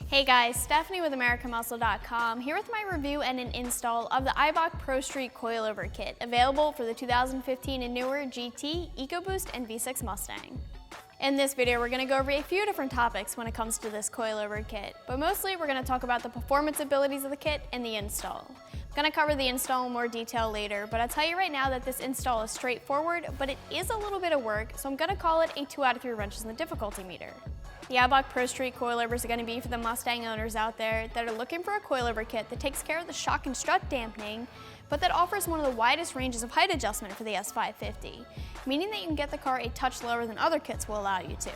Hey guys, Stephanie with AmericanMuscle.com here with my review and an install of the Eibach Pro-Street Coilover Kit, available for the 2015 and newer GT, EcoBoost, and V6 Mustang. In this video, we're going to go over a few different topics when it comes to this coilover kit, but mostly we're going to talk about the performance abilities of the kit and the install. I'm going to cover the install in more detail later, but I'll tell you right now that this install is straightforward, but it is a little bit of work, so I'm going to call it a 2 out of 3 wrenches in the difficulty meter. The Eibach Pro-Street coilovers are going to be for the Mustang owners out there that are looking for a coilover kit that takes care of the shock and strut dampening, but that offers one of the widest ranges of height adjustment for the S550, meaning that you can get the car a touch lower than other kits will allow you to.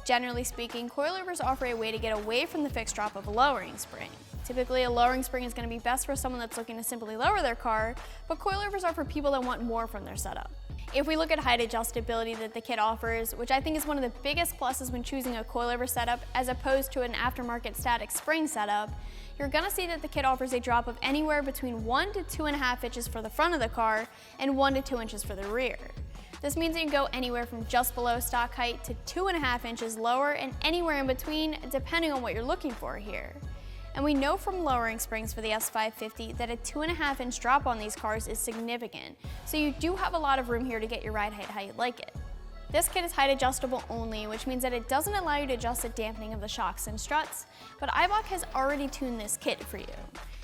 Generally speaking, coilovers offer a way to get away from the fixed drop of a lowering spring. Typically, a lowering spring is going to be best for someone that's looking to simply lower their car, but coilovers are for people that want more from their setup. If we look at height adjustability that the kit offers, which I think is one of the biggest pluses when choosing a coilover setup as opposed to an aftermarket static spring setup, you're going to see that the kit offers a drop of anywhere between 1 to 2.5 inches for the front of the car and 1 to 2 inches for the rear. This means you can go anywhere from just below stock height to 2.5 inches lower and anywhere in between, depending on what you're looking for here. And we know from lowering springs for the S550 that a 2.5 inch drop on these cars is significant, so you do have a lot of room here to get your ride height how you like it. This kit is height adjustable only, which means that it doesn't allow you to adjust the dampening of the shocks and struts, but Eibach has already tuned this kit for you.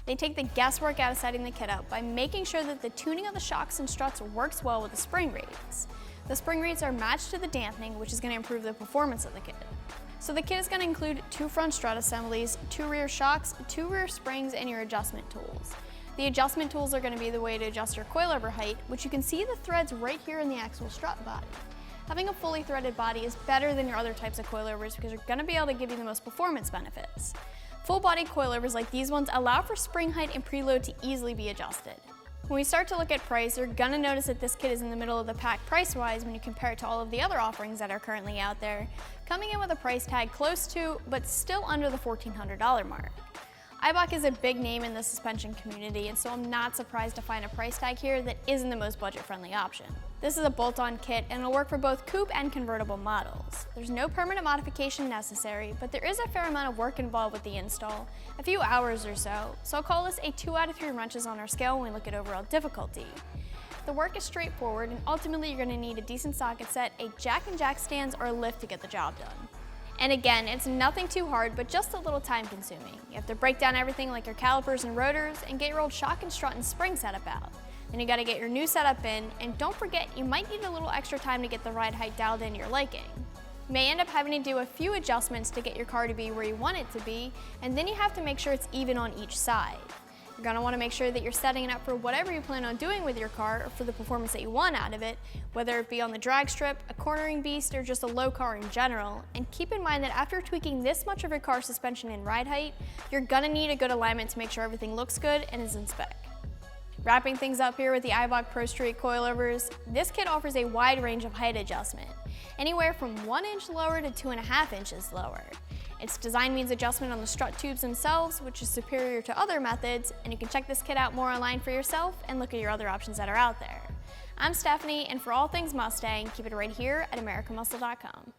They take the guesswork out of setting the kit up by making sure that the tuning of the shocks and struts works well with the spring rates. The spring rates are matched to the dampening, which is going to improve the performance of the kit. So the kit is going to include 2 front strut assemblies, 2 rear shocks, 2 rear springs, and your adjustment tools. The adjustment tools are going to be the way to adjust your coilover height, which you can see the threads right here in the actual strut body. Having a fully threaded body is better than your other types of coilovers because you're going to be able to give you the most performance benefits. Full body coilovers like these ones allow for spring height and preload to easily be adjusted. When we start to look at price, you're going to notice that this kit is in the middle of the pack price-wise when you compare it to all of the other offerings that are currently out there, coming in with a price tag close to, but still under the $1,400 mark. Eibach is a big name in the suspension community, and so I'm not surprised to find a price tag here that isn't the most budget-friendly option. This is a bolt-on kit, and it'll work for both coupe and convertible models. There's no permanent modification necessary, but there is a fair amount of work involved with the install, a few hours or so, so I'll call this a 2 out of 3 wrenches on our scale when we look at overall difficulty. The work is straightforward, and ultimately you're going to need a decent socket set, a jack and jack stands, or a lift to get the job done. And again, it's nothing too hard, but just a little time consuming. You have to break down everything like your calipers and rotors and get your old shock and strut and spring setup out. Then you gotta get your new setup in, and don't forget, you might need a little extra time to get the ride height dialed in your liking. You may end up having to do a few adjustments to get your car to be where you want it to be, and then you have to make sure it's even on each side. You're going to want to make sure that you're setting it up for whatever you plan on doing with your car or for the performance that you want out of it, whether it be on the drag strip, a cornering beast, or just a low car in general. And keep in mind that after tweaking this much of your car's suspension and ride height, you're going to need a good alignment to make sure everything looks good and is in spec. Wrapping things up here with the Eibach Pro-Street coilovers, this kit offers a wide range of height adjustment, anywhere from 1 inch lower to 2.5 inches lower. Its design means adjustment on the strut tubes themselves, which is superior to other methods, and you can check this kit out more online for yourself and look at your other options that are out there. I'm Stephanie, and for all things Mustang, keep it right here at AmericanMuscle.com.